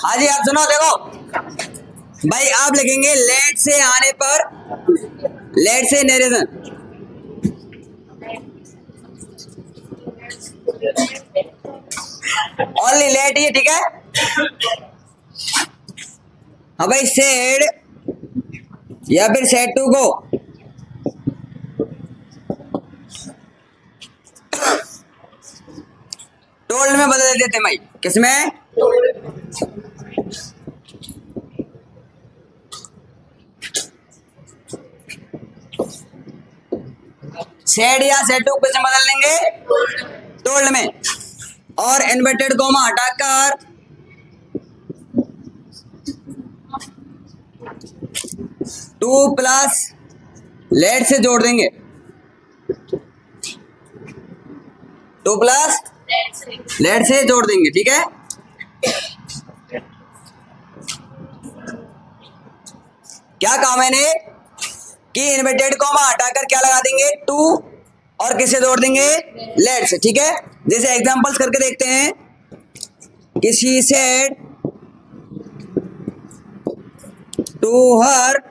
हाँ जी, आप सुनो, देखो भाई, आप लिखेंगे लेट से आने पर, लेट से नरेशन, ओनली लेट ही, ठीक है। हाँ भाई, सेड या फिर सेड टू गो, टोल्ड में बदल देते हैं भाई, किसमें? सेड या सेड टू किसमें बदल लेंगे? टोल्ड में। और इन्वर्टेड कोमा हटाकर टू प्लस लेट से जोड़ देंगे, टू प्लस लेट से जोड़ देंगे, ठीक है। क्या काम है ने कि इन्वर्टेड कॉमा हटाकर क्या लगा देंगे? टू, और किससे जोड़ देंगे? लेट से, ठीक है। जैसे एग्जांपल्स करके देखते हैं कि she said to her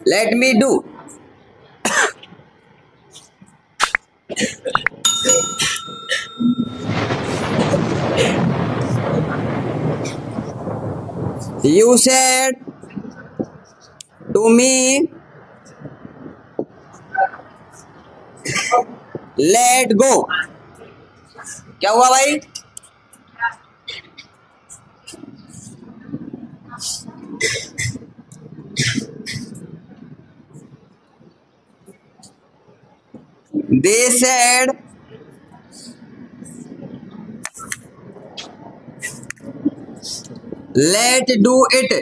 let me do, you said to me let go। क्या हुआ भाई? They said let do it.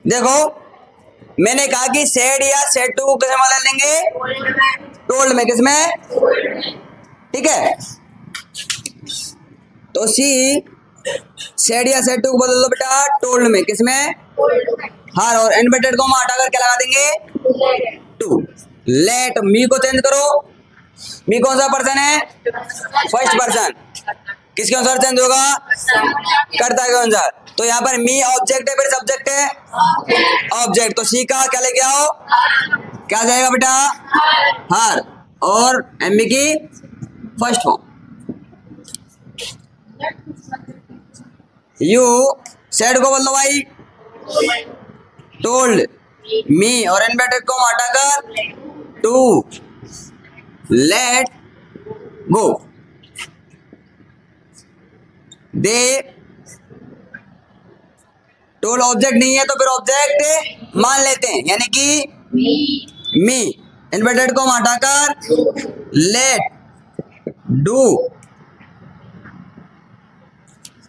देखो, मैंने कहा कि सेड या सेड टू किसमें बदल लेंगे? टोल्ड में। किसमें? ठीक है। तो सी सेड या सेड टू को बदल दो बेटा टोल्ड में। किसमें? हाँ, और इन्वर्टेड को हटाकर क्या लगा देंगे? टू। लेट मी को चेंज करो। मी कौन सा पर्सन है? First person. किसके अनुसार चेंज होगा? कर्ता के अनुसार। तो यहाँ पर मी ऑब्जेक्ट है, फिर सब्जेक्ट है ऑब्जेक्ट। तो सी का क्या लेके आओ? क्या जाएगा बेटा? हर। और एमी की फर्स्ट फॉर्म। यू सेड को बोल दो भाई टोल्ड। मी और इन्वर्टेड को हटाकर to let go. They told object नहीं है तो फिर ऑब्जेक्ट मान लेते हैं, यानी कि मी इन्वर्टेड को हटाकर लेट डू।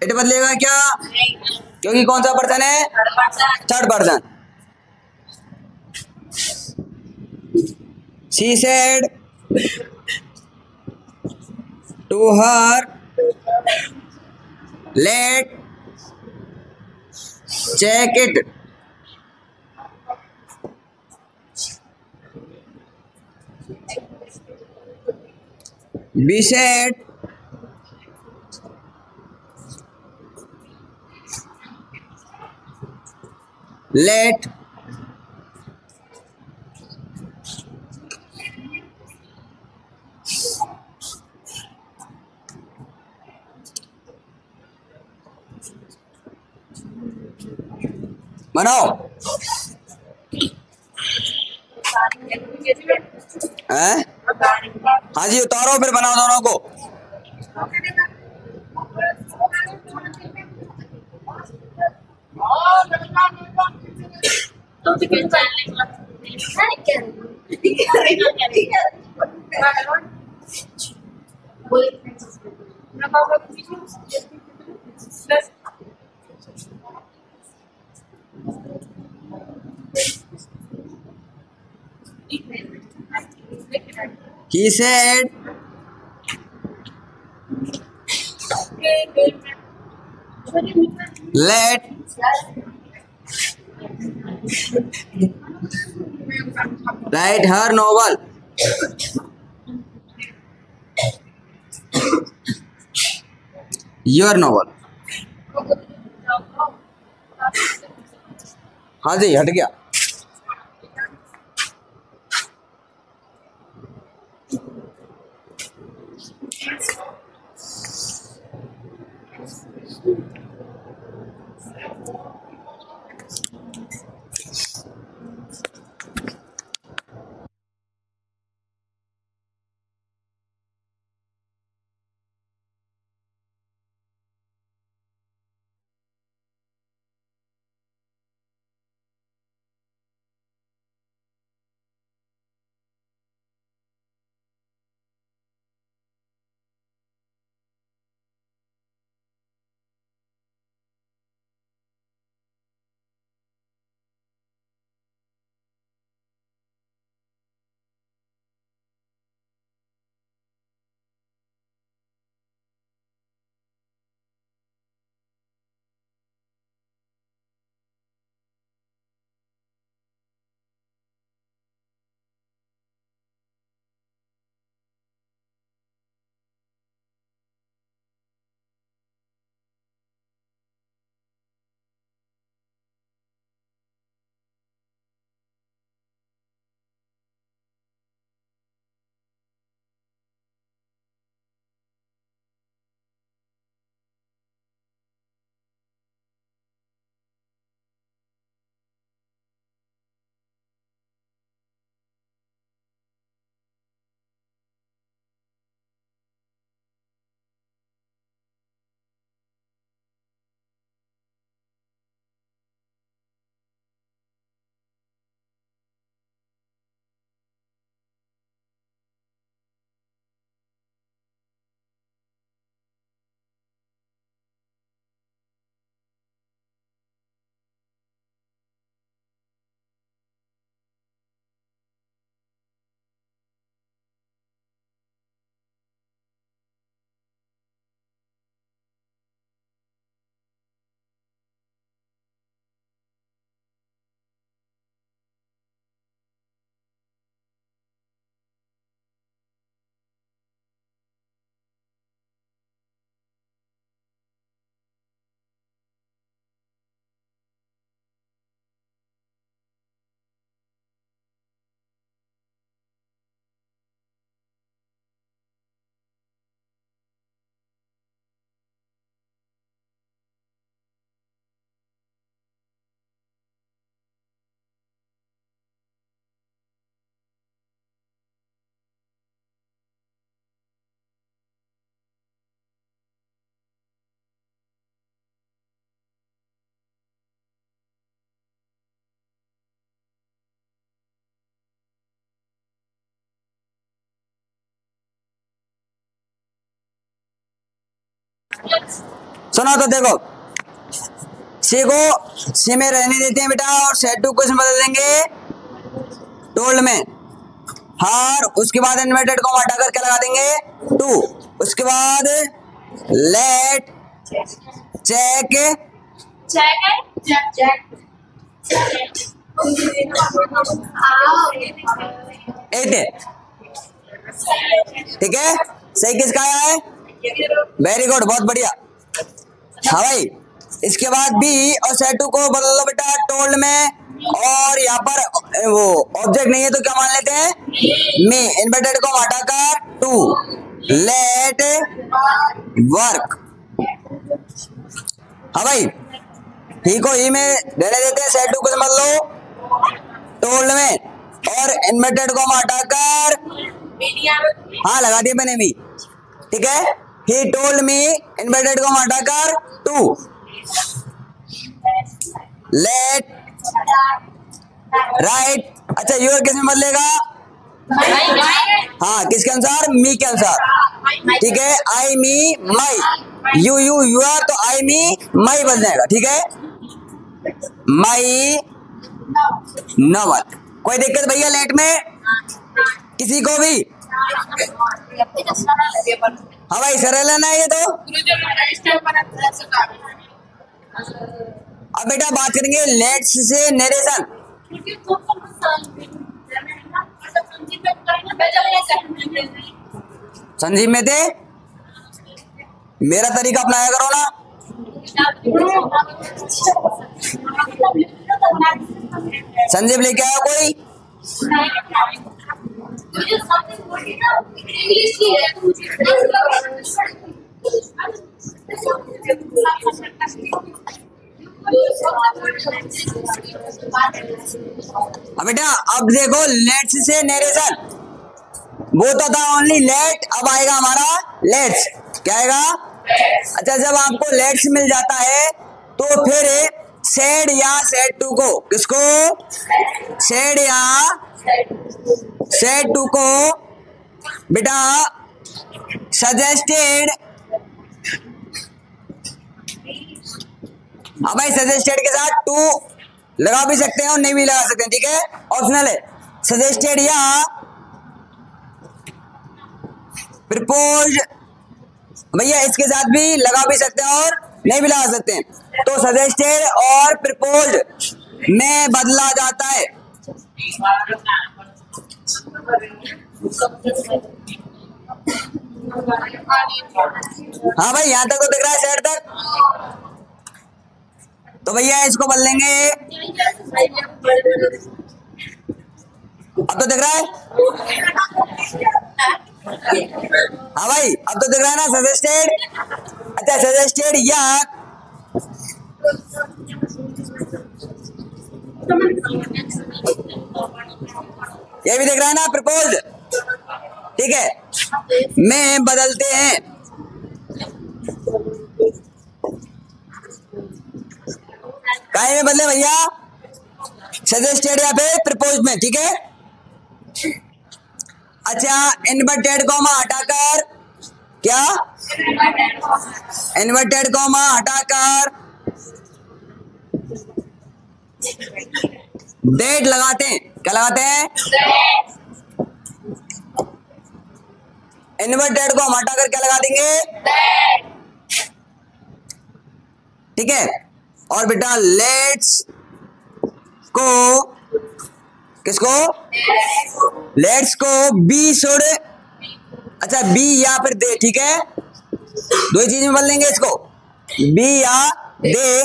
इट बदलेगा क्या? क्योंकि कौन सा पर्सन है? Third person. She said to her let check it। We said let बनाओ। हाँ जी, उतारो फिर बनाओ दोनों को। He said, let write her novel. Your novel. हाँ जी, हट गया। सुनो तो देखो, सी को सी में रहने देते हैं बेटा और सेट टू को बदल देंगे टोल्ड में हार। उसके बाद इन्वर्टेड को हटाकर क्या लगा देंगे टू। उसके बाद लेट चेक एट। ठीक है, सही किसका आया है? वेरी गुड, बहुत बढ़िया। हाँ भाई, इसके बाद बी और सेट टू को बदल लो बेटा टोल्ड में, और यहाँ पर वो ऑब्जेक्ट नहीं है तो क्या मान लेते हैं मी। इन्वर्टेड को हटाकर टू लेट वर्क। हाँ भाई, ही को ही में रहने देते हैं, सेट टू को समझ लो टोल्ड में, और इन्वर्टेड को हटाकर हाँ लगा दिया मैंने भी। ठीक है, ही टोल्ड मी इन्वर्टेड को हटाकर टू लेट राइट। अच्छा योर किस में बदलेगा? हाँ किसके अनुसार? मी के अनुसार। ठीक है, आई मी माई, यू यू यूर, तो आई मी माई बन जाएगा। ठीक है, माई नॉवल। कोई दिक्कत भैया लेट में किसी को भी? हाँ भाई सरल है ना ये तो। अब बेटा बात करेंगे लेट्स से नरेशन। संजीव में थे, मेरा तरीका अपनाया करो ना। संजीव लेके आया कोई? अब बेटा अब देखो लेट्स से नरेशन, वो तो था ओनली लेट, अब आएगा हमारा लेट्स। क्या आएगा? अच्छा जब आपको लेट्स मिल जाता है तो फिर सेड या सेड टू को, किसको? सेड या सेड टू को बेटा सजेस्टेड। हाँ भाई सजेस्टेड के साथ टू लगा भी सकते हैं और नहीं भी लगा सकते हैं। ठीक है, ऑप्शनल है। सजेस्टेड या प्रपोज, भैया इसके साथ भी लगा भी सकते हैं और नहीं भी लगा सकते हैं। तो सजेस्टेड और प्रपोज में बदला जाता है। हाँ भाई यहाँ तक तो दिख रहा है, शेयर तक। तो भैया इसको बदल लेंगे, अब तो दिख रहा है। हाँ भाई अब तो दिख रहा है ना, सजेस्टेड। अच्छा सजेस्टेड या ये भी दिख रहा है ना, प्रपोज। ठीक है, में बदलते हैं। काहे में बदले भैया? सजेस्टेड या फिर प्रपोज में। ठीक है, अच्छा इन्वर्टेड कॉमा हटाकर, क्या? इन्वर्टेड कॉमा हटाकर डेट लगाते हैं। क्या लगाते हैं? इन्वर्टेड को हम हटाकर क्या लगा देंगे? ठीक है, और बेटा लेट्स को, किसको? लेट्स को बी शुड, अच्छा बी या फिर दे। ठीक है, दो ही चीज में बदल लेंगे इसको, बी या दे।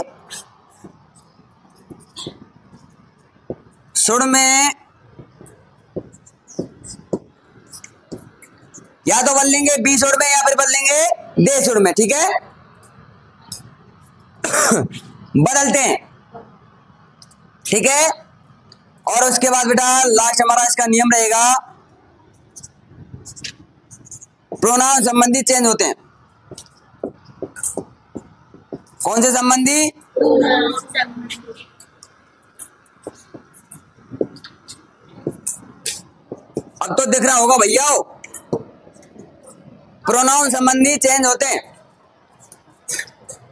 शुड में या तो बदल लेंगे बी शुड में या फिर बदल लेंगे दे शुड में। ठीक है, बदलते हैं। ठीक है, और उसके बाद बेटा लास्ट हमारा इसका नियम रहेगा, प्रोनाउन संबंधी चेंज होते हैं। कौन से संबंधी? अब तो दिख रहा होगा भैया, प्रोनाउन संबंधी चेंज होते हैं।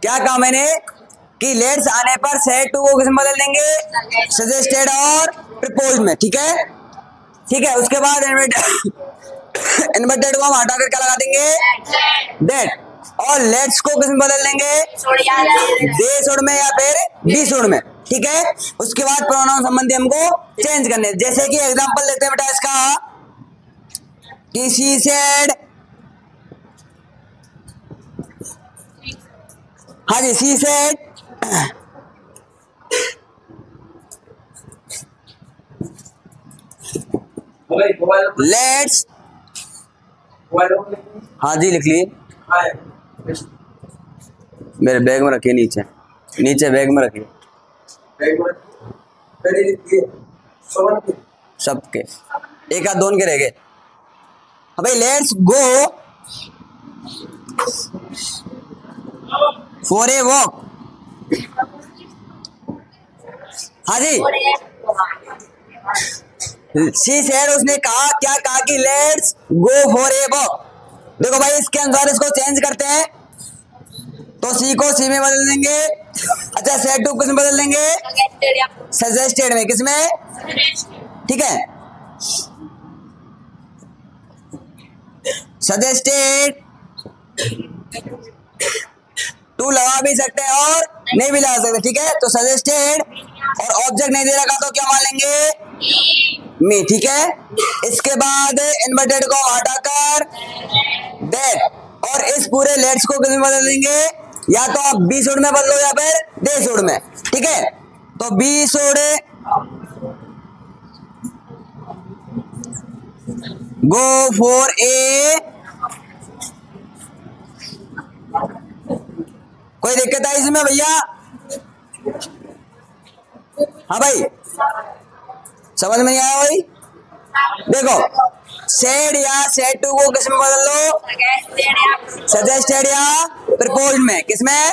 क्या कहा मैंने कि लेट्स आने पर सेड टू को किस में बदल देंगे? सजेस्टेड और प्रपोज में। ठीक है, ठीक है, उसके बाद इन्वर्टेड को हम हटाकर क्या लगा देंगे? दैट। और लेट्स को किस में बदल देंगे? दे शुड में या फिर बी शुड में। ठीक है, उसके बाद प्रोनाउन संबंधी हमको चेंज करने, जैसे कि एग्जांपल लेते हैं बेटा इसका, कि शी सेड, हाँ जी शी सेड लेट्स, हाँ जी लिख लिए, मेरे बैग में रखिए, नीचे नीचे बैग में रखिए सबके, एक आध दोन के रह गए। हाँ भाई let's go for a walk, हाँ जी शी सेड, उसने कहा, क्या कहा कि let's go for a walk. देखो भाई इसके अनुसार इसको चेंज करते हैं, तो सी को सी में बदल देंगे। अच्छा सेड टू किस में बदल देंगे? सजेस्टेड में। किसमें? ठीक है, सजेस्टेड टू लगा भी सकते हैं और नहीं भी लगा सकते। ठीक है, तो सजेस्टेड और ऑब्जेक्ट नहीं दे रखा तो क्या मान लेंगे? मी। ठीक है, इसके बाद इन्वर्टेड को हटाकर दैट, और इस पूरे लेट्स को किस में बदल देंगे? या तो आप बी शुड में बदलो या फिर दे शुड में। ठीक है, तो we should go for A, कोई दिक्कत आई इसमें भैया? हाँ भाई, समझ में नहीं आया भाई? देखो सेड या सेड टू को किस में बदल लो? सजेस्टेड या प्रपोज्ड में। किसमें?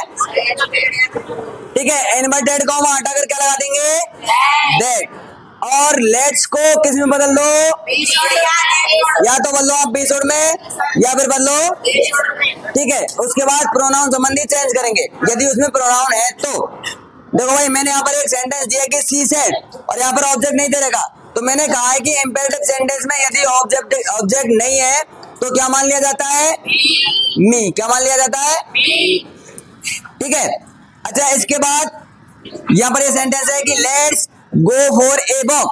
ठीक है, इन्वर्टेड को हम हटाकर क्या लगा देंगे? दैट, और लेट्स को किस में बदल दो? या तो बदलो आप बी शुड में या फिर बदलो। ठीक है, उसके बाद प्रोनाउन संबंधी चेंज करेंगे यदि उसमें प्रोनाउन है तो। देखो भाई मैंने यहाँ पर एक सेंटेंस दिया कि सी सेड, और यहाँ पर ऑब्जेक्ट नहीं दे रखा, तो मैंने कहा है कि इंपेरेटिव सेंटेंस में यदि ऑब्जेक्ट नहीं है तो क्या मान लिया जाता है? मी। क्या मान लिया जाता है? ठीक है, अच्छा इसके बाद यहाँ पर ये सेंटेंस है कि let's go for a walk.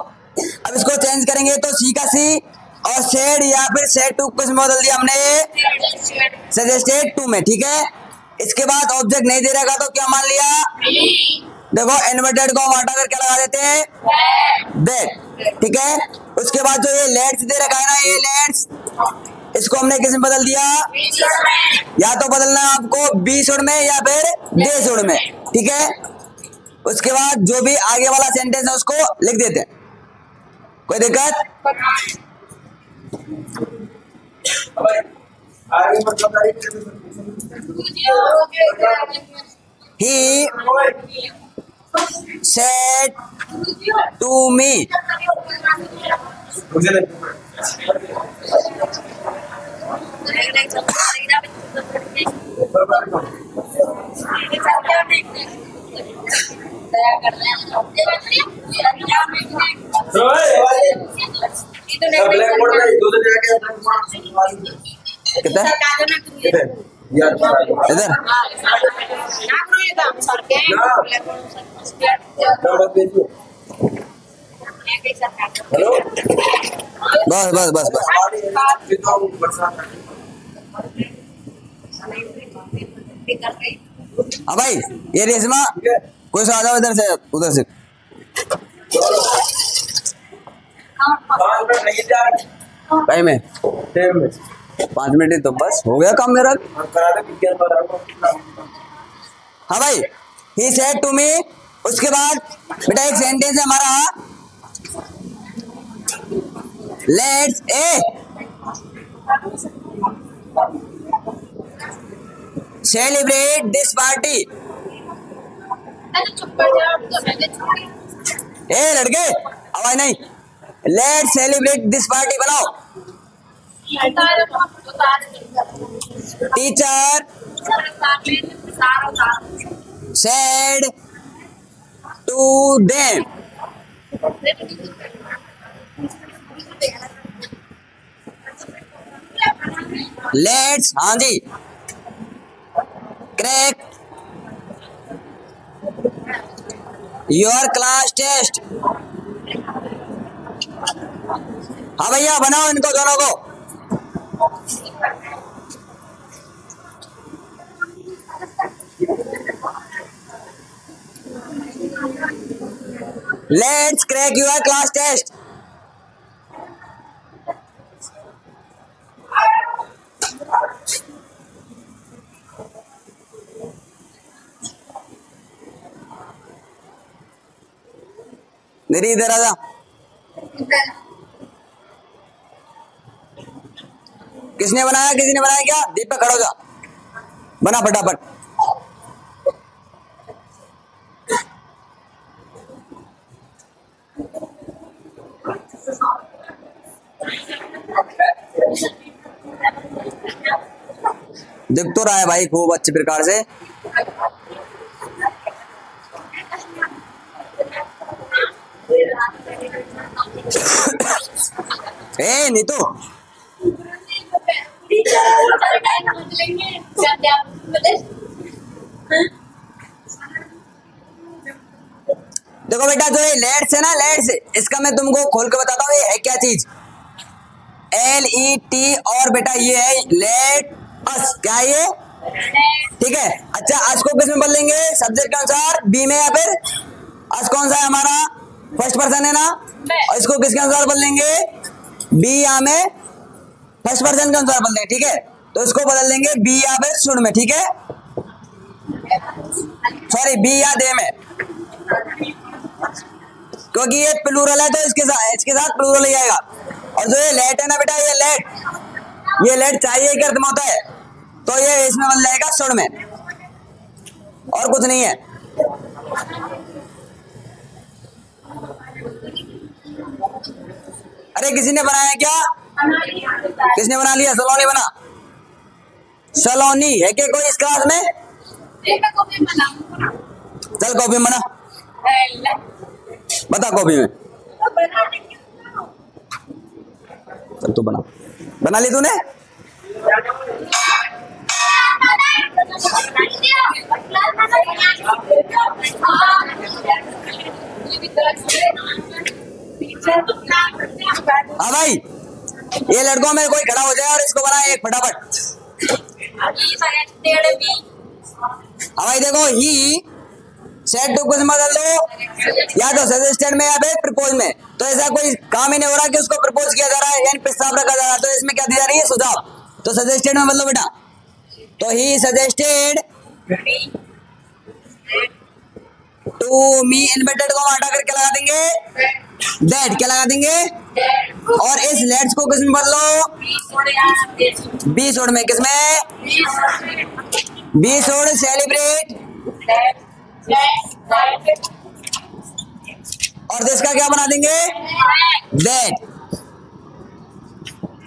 अब इसको चेंज करेंगे तो सी का सी और सेड या फिर सेड टू किस में बदल दिया हमने? सजेस्टेड टू में। ठीक है, इसके बाद ऑब्जेक्ट नहीं दे रखा तो क्या मान लिया? देखो इन्वर्टेड को हम हटा कर क्या लगा देते हैं? दैट। ठीक है, उसके बाद जो ये लेट्स दे रखा है ना, ये लेट्स, इसको हमने किस में बदल दिया? या तो बदलना है आपको बी शुड में या फिर दे शुड में। ठीक है, उसके बाद जो भी आगे वाला सेंटेंस है उसको लिख देते हैं, कोई दिक्कत? He said to me, कितना इधर बस बस बस बस। हाँ भाई, ये रेशमा कोई सा आ जाओ इधर से, उधर से। टाइम है 5 मिनट ही तो बस हो गया काम मेरा। हाँ भाई, ही सेड टू मी, उसके बाद बेटा एक सेंटेंस है हमारा, let's uh celebrate this party. ए लड़के आवाज नहीं, लेट्स सेलिब्रेट दिस पार्टी बनाओ। Teacher said to them, let's, हाँ जी, crack your class test। हाँ भैया बनाओ इनको दोनों को। Let's crack your class test। मेरी इधर आजा। किसने बनाया, किसी ने बनाया क्या? दीपक खड़ा हो जा, बना फटाफट। दिख तो रहा है भाई खूब अच्छे प्रकार से। ए नहीं तो देखो बेटा, जो ये लेट्स है ना, लेट्स, इसका मैं तुमको खोल के बताता हूँ ये है क्या चीज। LET और बेटा ये है लेट अस, क्या ये, ठीक है। अच्छा, अस को किस में बदलेंगे सब्जेक्ट के अनुसार, बी में, या फिर अस कौन सा है हमारा, फर्स्ट पर्सन है ना, और इसको किसके अनुसार बदलेंगे, बी या में, फर्स्ट पर्सन के अनुसार बदलेंगे, ठीक है। तो इसको बदल देंगे बी या फिर शुड में, ठीक है, सॉरी बी या दे में, क्योंकि ये प्लूरल है तो इसके साथ प्लूरल ही आएगा। और जो ये लेट है ना बेटा, ये लेट चाहिए क्या अर्थ में होता है, तो ये इसमें बदल जाएगा शुड में, और कुछ नहीं है। अरे किसी ने बनाया क्या, किसने बना लिया, सलोनी बना, सलोनी है क्या कोई इस क्लास में, चल कॉपी में बना, बता कॉपी में, चल तू बना ली तूने। हाँ भाई, ये लड़कों में कोई खड़ा हो जाए और इसको बनाए एक फटाफट। हाँ भाई देखो, ही सेट टू कुछ बदल दो, या तो सजेस्टेड में या फिर प्रपोज में। तो ऐसा कोई काम ही नहीं हो रहा कि उसको प्रपोज किया जा रहा है यानी प्रस्ताव रखा जा रहा है, तो इसमें क्या दी जा रही है, सुझाव। तो सजेस्टेड में बदलो बेटा, तो he suggested to me, inverted को हटा करके लगा देंगे दैट, क्या लगा देंगे, और इस लेट्स को किसमें बदलो, बी शोड में, किसमें, बी शोड सेलिब्रेट, और दिस का क्या बना देंगे, दैट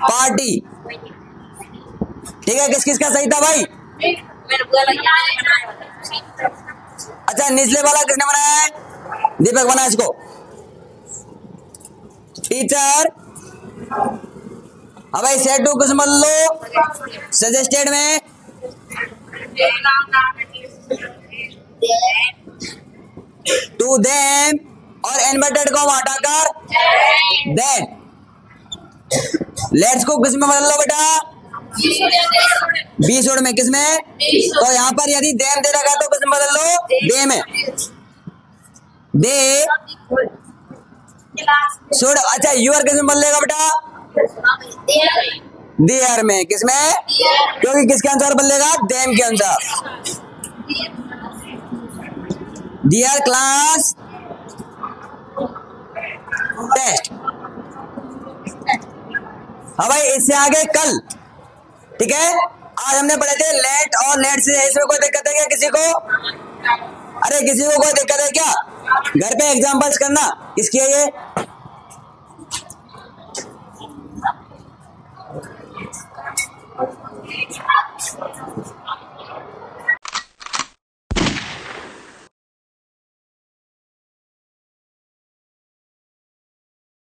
पार्टी, ठीक है। किस किस का सही था भाई, अच्छा निचले वाला किसने बनाया है, दीपक बना इसको, टीचर। अब भाई सेट टू किस बदल लो, सजेस्टेड में टू देम, और इन्वर्टेड को हटाकर देन, लेट्स को किस में बदल लो बेटा, बी शोड में, किसमें, तो यहाँ पर यदि देम दे रखा तो किसमें बदल लो, दे में, दे शोड। अच्छा यूर किसमें बदलेगा बेटा, देयर में, किसमें, क्योंकि किसके अनुसार बदलेगा, देम के अनुसार। Dear class test. हाँ भाई, इससे आगे कल, ठीक है। आज हमने पढ़े थे लेट और लेट से, इसमें कोई दिक्कत है क्या किसी को, अरे किसी को कोई दिक्कत है क्या, घर पे एग्जाम्पल्स करना, किसकी है ये,